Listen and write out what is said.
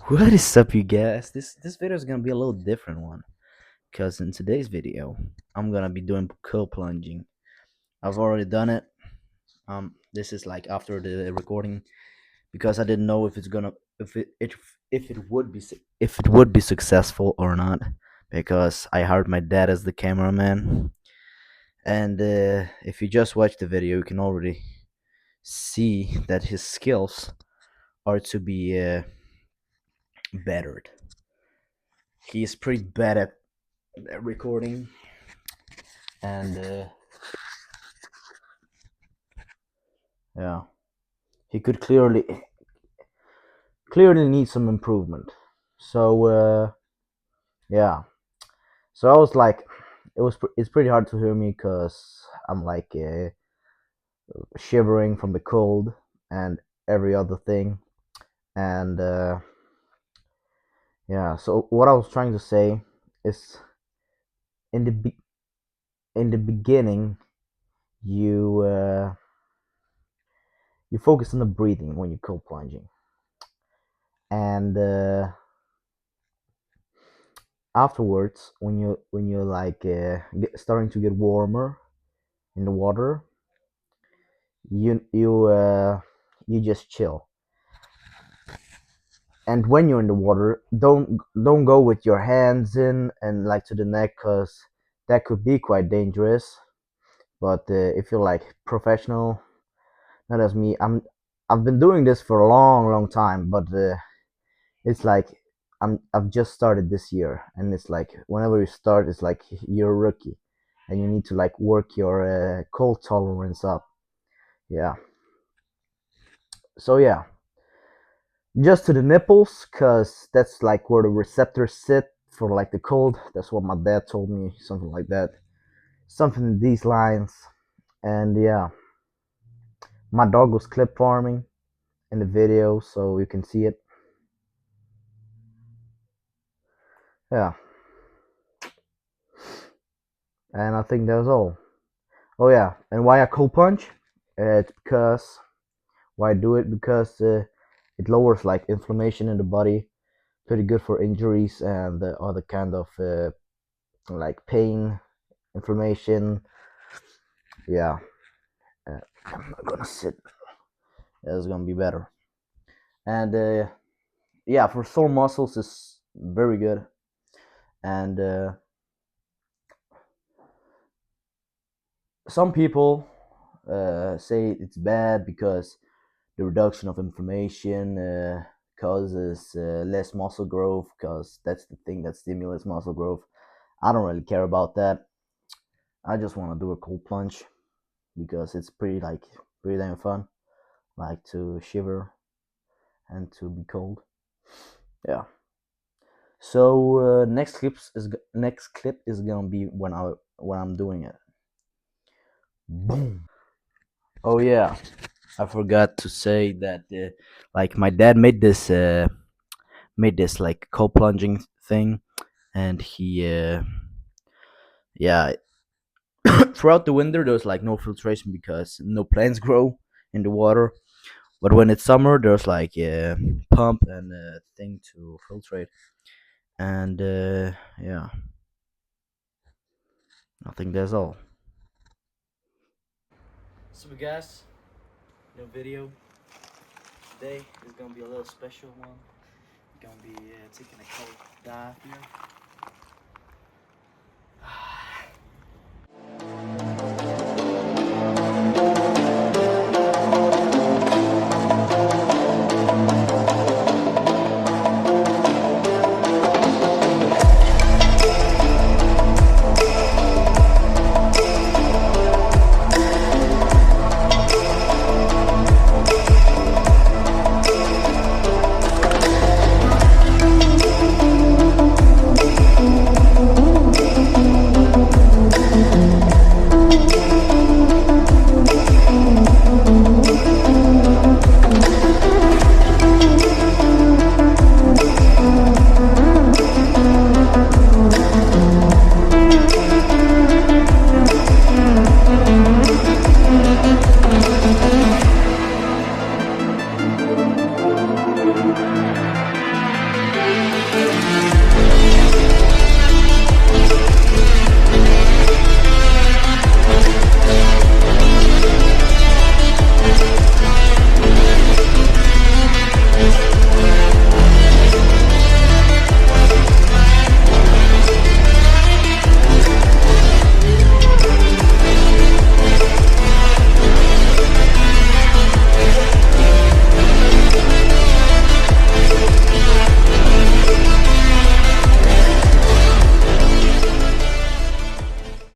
What is up, you guys? This video is gonna be a little different one, because in today's video, I'm gonna be doing coal plunging. I've already done it. This is like after the recording, because I didn't know if it's gonna if it would be if it would be successful or not, because I hired my dad as the cameraman, and if you just watch the video, you can already see that his skills are to be bettered. He's pretty bad at recording, and yeah, he could clearly need some improvement. So yeah, so I was like, it's pretty hard to hear me because I'm like shivering from the cold and every other thing, and yeah. So what I was trying to say is, in the beginning, you you focus on the breathing when you're cold plunging, and afterwards, when you're like starting to get warmer in the water, you just chill. And when you're in the water, don't go with your hands in and like to the neck, cause that could be quite dangerous. But if you're like professional, not as me, I've been doing this for a long time, but it's like I've just started this year, and it's like whenever you start, it's like you're a rookie, and you need to like work your cold tolerance up. Yeah. So yeah, just to the nipples, cause that's like where the receptors sit for like the cold. That's what my dad told me, something like that, something in these lines. And yeah, my dog was clip farming in the video, so you can see it. Yeah, and I think that's all. Oh yeah, and why I cold punch? It's because why I do it because it lowers like inflammation in the body, pretty good for injuries and other kind of like pain, inflammation. Yeah, I'm not gonna sit. It's gonna be better. And yeah, for sore muscles is very good. And some people say it's bad because the reduction of inflammation causes less muscle growth, because that's the thing that stimulates muscle growth. I don't really care about that. I just want to do a cold plunge because it's pretty damn fun, like to shiver and to be cold. Yeah. So next clip is gonna be when I'm doing it. Boom. Oh yeah, I forgot to say that like my dad made this like cold plunging thing, and he yeah, throughout the winter there's like no filtration because no plants grow in the water. But when it's summer, there's like a pump and a thing to filtrate, and yeah, I think that's all. So guys, new video today is gonna be a little special one. Gonna be taking a cold dive here.